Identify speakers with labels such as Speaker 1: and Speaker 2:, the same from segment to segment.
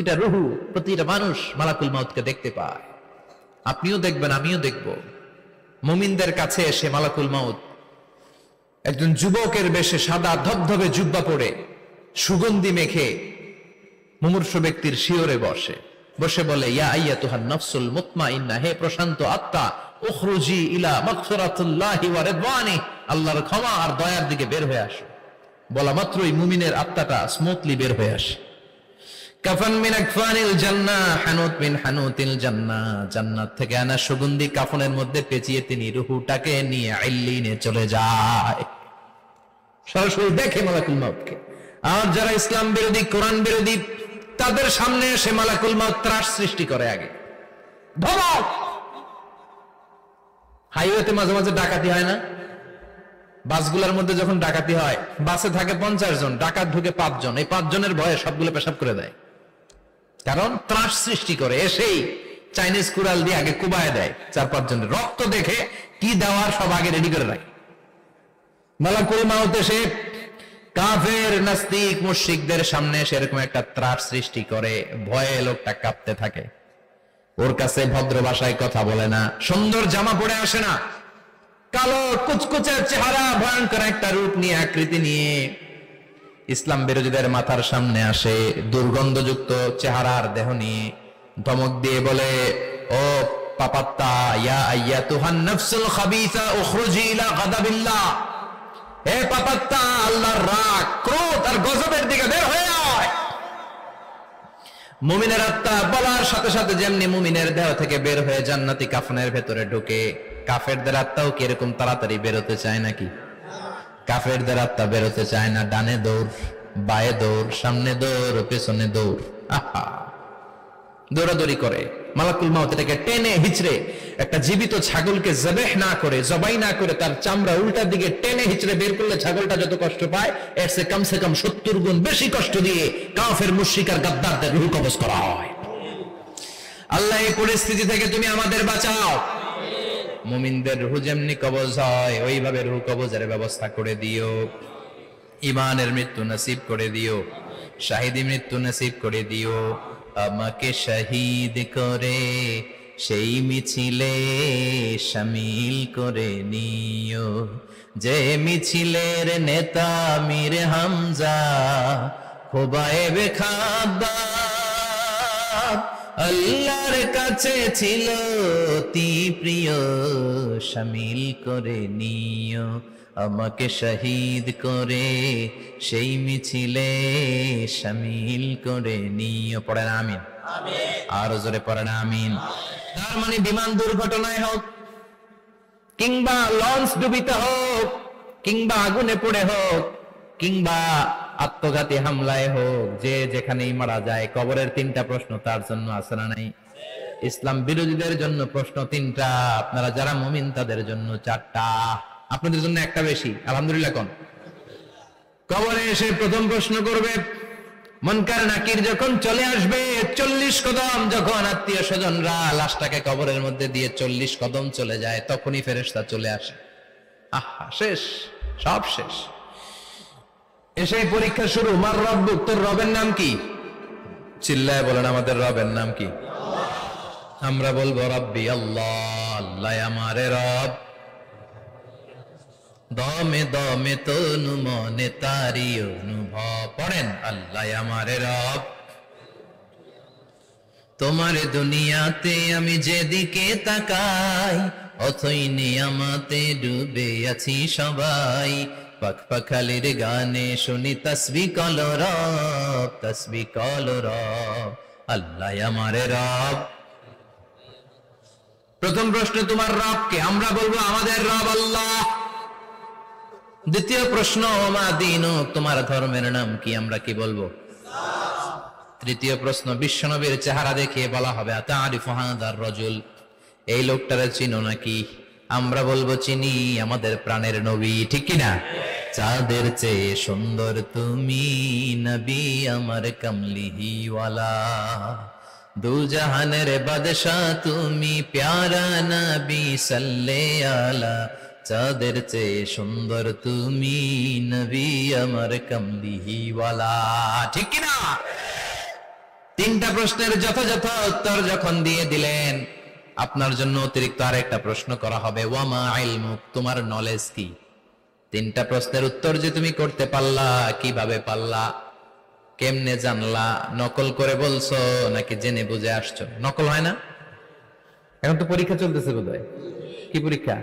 Speaker 1: প্রতিটা রুহু, প্রতিটা মানুষ মালাকুল মাউতকে দেখতে পায়। আপনিও দেখবেন, আমিও দেখব। মুমিনদের কাছে এসে মালাকুল মাউত একজন যুবকের বেশে সাদা ধবধবে জুব্বা পরে সুগন্ধি মেখে মুমূর্ষু ব্যক্তির শিয়রে বসে বলে, ইয়া আইয়াতুহান নাফসুল মুতমাইন্নাহ, হে প্রশান্ত আত্মা, উখরুজি ইলা মাগফিরাতুল্লাহি ওয়া রিদওয়ানি, আল্লাহর ক্ষমা আর দয়ার দিকে বের হয়ে আসো। বলা মাত্রই মুমিনের আত্মাটা স্মুথলি বের হয়ে আসে। কাফান মিন আকফানিল জান্নাহ, হানুত মিন হানুতিল জান্নাহ, জান্নাত থেকে আনা সুগন্ধি কাফনের মধ্যে পেঁচিয়ে তিনি রূহটাকে নিয়ে ইল্লিনে চলে যায়। সরাসরি দেখে মালাকুল মাউতকে। আর যারা ইসলাম বিরোধী, কোরআন বিরোধী, তাদের সামনে এসে মালাকুল মাউত ত্রাস সৃষ্টি করে। আগে ধমক। হাইওয়েতে মাঝে মাঝে ডাকাতি হয় না? বাসগুলোর মধ্যে যখন ডাকাতি হয়, বাসে থাকে 50 জন, ডাকাত ঢুকে 5 জন। এই 5 জনের ভয়ে সবগুলো পেশাব করে দেয়, কারণ ত্রাস সৃষ্টি করে। এসেই চাইনিজ কুড়াল দিয়ে আগে কুবায় দেয় 4-5 জনের। রক্ত দেখে কি দেওয়ার সব আগে রেডি করে রাখে। মালাকুল মাউত এসে কাফের, নাস্তিক, মুশরিকদের সামনে সেরকম একটা ত্রাস সৃষ্টি করে। ভয়ে লোকটা কাঁপতে থাকে। ওর কাছে ভদ্র ভাষায় কথা বলে না, সুন্দর জামা পরে আসে না, কালো কুচকুচে চেহারা, ভয়ঙ্কর একটা রূপ নিয়ে, আকৃতি নিয়ে ইসলাম বিরোধীদের মাথার সামনে আসে। দুর্গন্ধযুক্ত চেহারার দেহ নিয়ে ধমক দিয়ে বলে, ও পাপাত্তা, ইয়া আইয়াতুহান নাফসুল খাবিসা উখরুজি ইলা গাদাবিল্লাহ, হে পাপাত্তা, আল্লাহর রাগ, ক্রোধ আর গজবের দিকে বের হয়ে আয়। মুমিনের আত্মা বলার সাথে সাথে যেমনি মুমিনের দেহ থেকে বের হয়ে জান্নাতি কাফনের ভেতরে ঢুকে, কাফেরদের আত্মাও কি এরকম তাড়াতাড়ি বেরোতে চায় নাকি? কাফেরদের আত্মা বেরোতে চায় না। ডানে দৌড়, বায়ে দৌড়, সামনে দৌড়, পেছনে দৌড়, আহা, দৌড়াদৌড়ি করে। মালাকুল মাউত এটাকে টেনে হিচড়ে, একটা জীবিত ছাগলকে জবাই না করে তার চামড়া উল্টার দিকে টেনে হিচড়ে বের করলে ছাগলটা যত কষ্ট পায়, এর চেয়ে কমসে কম 70 গুণ বেশি কষ্ট দিয়ে কাফের, মুশরিক আর গাদ্দারদের রূহ কবজ করা হয়। আল্লাহ এই পরিস্থিতি থেকে তুমি আমাদের বাঁচাও। মুমিনদের রূহ যেমনি কবজ হয়, ওইভাবে রূহ কবজের ব্যবস্থা করে দিও। ঈমানের মৃত্যু নসিব করে দিও, শাহিদি মৃত্যু নসিব করে দিও। আমাকে শহীদ করে সেই মিছিলে শামিল করে নিও, যে মিছিলের নেতা মীর হামজা, খোবায়েবে খাব্বাব, আল্লাহর কাছে ছিল অতি প্রিয়, শামিল করে নিও। আমাকে শহীদ করে সেই মিছিলে শামিল করে নিও। পড়েন আমিন। আরো জোরে পড়েন আমিন। তার মানে বিমান দুর্ঘটনায় হোক, কিংবা লঞ্চ ডুবিতে হোক, কিংবা আগুনে পড়ে হোক, কিংবা আত্মঘাতী হামলায় হোক, যে যেখানেই মারা যায়, কবরের 3টা প্রশ্ন তার জন্য আছে না নাই? ইসলাম বিরোধীদের জন্য প্রশ্ন 3টা, আপনারা যারা মুমিন তাদের জন্য 4টা, আপনাদের জন্য একটা বেশি। আলহামদুলিল্লাহ কোন? কবরে এসে প্রথম প্রশ্ন করবে মুনকার নাকির, যখন চলে আসবে 40 কদম, যখন আত্মীয় স্বজনরা লাশটাকে কবরের মধ্যে দিয়ে 40 কদম চলে যায়, তখনই ফেরেশতা চলে আসে। আহা, শেষ, সব শেষ। এসে পরীক্ষা শুরু। মার রব্বুক, তোর রবের নাম কি? চিল্লায় বলেন, আমাদের রবের নাম কি? আমরা বলবো রব্বি আল্লাহ, আল্লাহ আমারে রব। দমে দমে তনু মনে তারি অনুভব। পড়েন, আল্লাহ আমারে রব। তোমার দুনিয়াতে আমি যেদিকে তাকাই, অথই নিয়ামতে ডুবে আছি সবাই। পাখ পাখালির গানে শুনি তাসবিহ কল রব, তাসবিহ কল রব, আল্লাহ আমারে রব। প্রথম প্রশ্ন, তোমার রব কে? আমরা বলবো আমাদের রব আল্লাহ। দ্বিতীয় প্রশ্ন, মা দীনুক, তোমার ধর্মের নাম কি? আমরা কি বলবো? তৃতীয় প্রশ্ন, বিশ্বনবীর চেহারা দেখিয়ে বলা হবে আতারিফু হাদার রাজুল, এই লোকটারে চিনো নাকি? আমরা বলবো চিনি, আমাদের প্রাণের নবী, ঠিক কি না? চাঁদের চেয়ে সুন্দর তুমি নবী আমার কামলিহি ওয়ালা, দু জাহানের বাদশা তুমি প্যারা নবী সাল্লে আলা, চাঁদের চেয়ে সুন্দর তুমি নবী আমার কামলিহি ওয়ালা, ঠিক কি না? তিনটা প্রশ্নের যথাযথ উত্তর যখন দিয়ে দিলেন, আপনার জন্য অতিরিক্ত আরেকটা প্রশ্ন করা হবে, ওয়ামা ইলমুক, তোমার নলেজ কি? তিনটা প্রশ্নের উত্তর যে তুমি করতে পারলা, কিভাবে পারলা, কেমনে জানলা? নকল করে বলছো নাকি জেনে বুঝে আসছো? নকল হয় না? এখন তো পরীক্ষা চলতেছে বোধহয়। কি পরীক্ষা?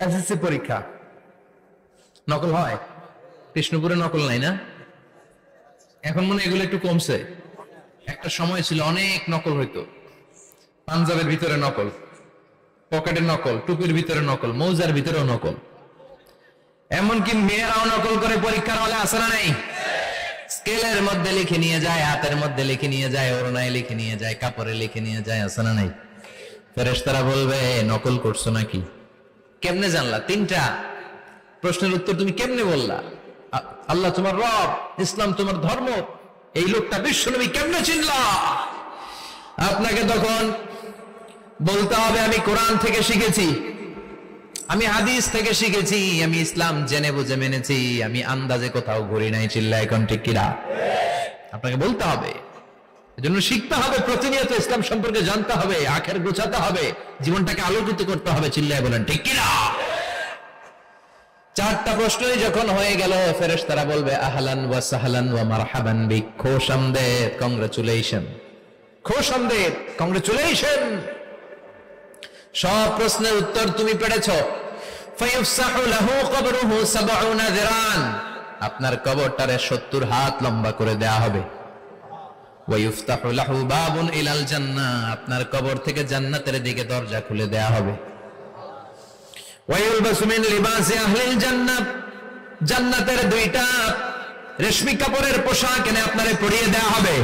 Speaker 1: এসএসসি পরীক্ষা। নকল হয়? কৃষ্ণপুরে নকল নাই না? এখন মনে হয় এগুলো একটু কমছে। একটা সময় ছিল অনেক নকল হইতো। পাঞ্জাবের ভিতরে নকল, পকেটের নকল, টুপির ভিতরে নকল, মৌজার ভিতরেও নকল, এমনকি মেয়েরাও নকল করে পরীক্ষার হলে আসে না নাই? স্কেলের মধ্যে লিখে নিয়ে যায়, হাতের মধ্যে লিখে নিয়ে যায়, ওড়নায় লিখে নিয়ে যায়, কাপড়ে লিখে নিয়ে যায়, আসে না নাই? ফেরেশতারা বলবে নকল করছো নাকি? কেমনে জানলা? তিনটা প্রশ্নের উত্তর তুমি কেমনে বললা? আল্লাহ তোমার রব, ইসলাম তোমার ধর্ম, এই লোকটা বিশ্বনবী, কেমনে চিনলা? আপনাকে তখন বলতে হবে আমি কোরআন থেকে শিখেছি, আমি হাদিস থেকে শিখেছি, আমি ইসলাম জেনে বুঝে মেনেছি, আমি আন্দাজে কোথাও ঘুরি নাই। চিল্লায় এখন ঠিক কিনা? আপনাকে বলতে হবে, এজন্য শিখতে হবে, প্রতিনিয়ত ইসলাম সম্পর্কে জানতে হবে, আখের গোছাতে হবে, জীবনটাকে আলোকিত করতে হবে। চিল্লায় বলেন ঠিক কিনা? চারটা প্রশ্নই যখন হয়ে গেল, ফেরেশতারা বলবে আহলান ওয়া সাহলান ওয়া মারহাবান বিক, খোশামদেদ, কংগ্রাচুলেশন, খোশামদেদ, কংগ্রাচুলেশন, সব প্রশ্নের উত্তর তুমি পেরেছো। ফায়ুফসাহু লাহু কবরুহু ৭০ যিরান, আপনার কবরটারে ৭০ হাত লম্বা করে দেয়া হবে। ওয়া ইফতাহু লাহু বাবুন ইলাল জান্নাহ, আপনার কবর থেকে জান্নাতের দিকে দরজা খুলে দেয়া হবে। ওয়া ইলবাসু মিন লিবাসি আহলিল জান্নাহ, জান্নাতের দুইটা রেশমি কাপড়ের পোশাক এনে আপনারে পরিয়ে দেয়া হবে।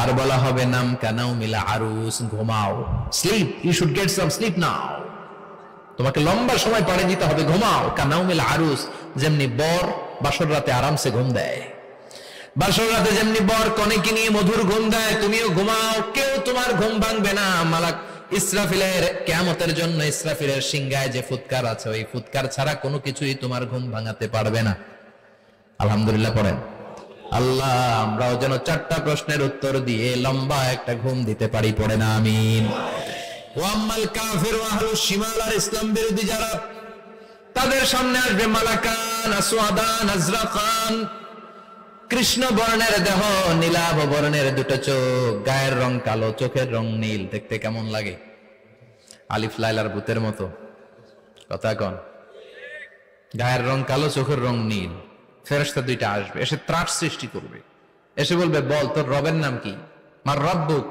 Speaker 1: আর বলা হবে নাম কানাও মিলা আরুস, ঘুমাও, sleep, you should get some sleep now, তোমাকে লম্বা সময় পাড়ে দিতে হবে, ঘুমাও। কানাও মিলা আরুস, যেমনি বর বাসর রাতে আরামসে ঘুম দেয়, বাসর রাতে যেমনি বর কনেকে নিয়ে মধুর ঘুম দেয়, তুমিও ঘুমাও, কেউ তোমার ঘুম ভাঙবে না। মালাক ইসরাফিলের, কিয়ামতের জন্য ইসরাফিলের সিংহায় যে ফুৎকার আছে, ওই ফুৎকার ছাড়া কোনো কিছুই তোমার ঘুম ভাঙাতে পারবে না। আলহামদুলিল্লাহ পড়েন। আল্লাহ আমরাও যেন চারটা প্রশ্নের উত্তর দিয়ে লম্বা একটা ঘুম দিতে পারি, পড়ে না আমিন। ওয়াম্মাল কাফির ওয়া আহলুশ শিমাল, আর ইসলাম বিরোধী যারা, তাদের সামনে আসবে মালাকান আসওয়াদান আজরাকান, কৃষ্ণ বর্ণের দেহ, নীলাভ বর্ণের দুটো চোখ, গায়ের রং কালো, চোখের রং নীল। দেখতে কেমন লাগে? আলিফ লাইলার ভূতের মতো। কথা কন। গায়ের রং কালো, চোখের রং নীল। ফেরেশতা দুইটা আসবে, এসে ত্রাস সৃষ্টি করবে, এসে বলবে বল তোর রবের নাম কি? মার রব্বুক।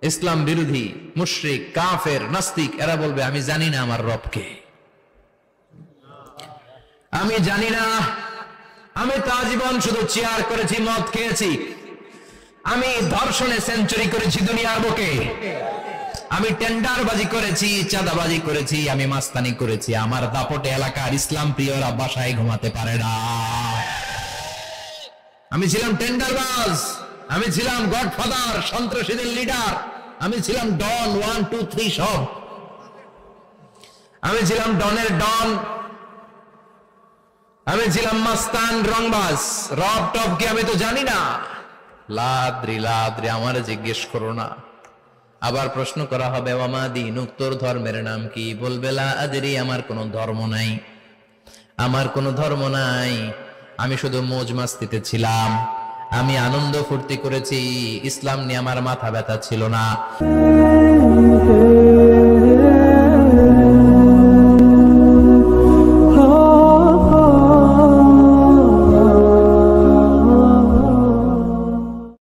Speaker 1: ইসলাম বিরোধী মুশরিক, কাফের, নাস্তিক, এরা বলবে আমি জানি না আমার রবকে, আমি জানি না, আমি তা জীবন শুধু চেয়ার করেছি, মদ খেয়েছি, আমি ধর্ষণে সেঞ্চুরি করেছি দুনিয়ার বুকে, আমি টেন্ডারবাজি করেছি, চাঁদাবাজি করেছি, আমি মাস্তানি করেছি, আমার দাপটে এলাকার ইসলাম প্রিয়রা বাসায় ঘুমাতে পারে না। আমি ছিলাম টেন্ডারবাজ, আমি ছিলাম গডফাদার, সন্ত্রাসীদের লিডার, আমি ছিলাম ডন 1 2 3 সব, আমি ছিলাম ডনের ডন, আমি ছিলাম মাস্তান, রংবাজ, রব টপ কি আমি তো জানি না। লাদ্রি লাদ্রি, আমার জিজ্ঞেস করো না। আবার প্রশ্ন করা হবে ওয়ামা দীনুক, তোর ধর্মের নাম কি? বলবে লা আদরি, আমার কোনো ধর্ম নাই, আমার কোনো ধর্ম নাই, আমি শুধু মौज মাস্তিতে ছিলাম, আমি আনন্দ ফুর্তি করেছি, ইসলাম নিয়ে আমার মাথা ব্যথা ছিল না।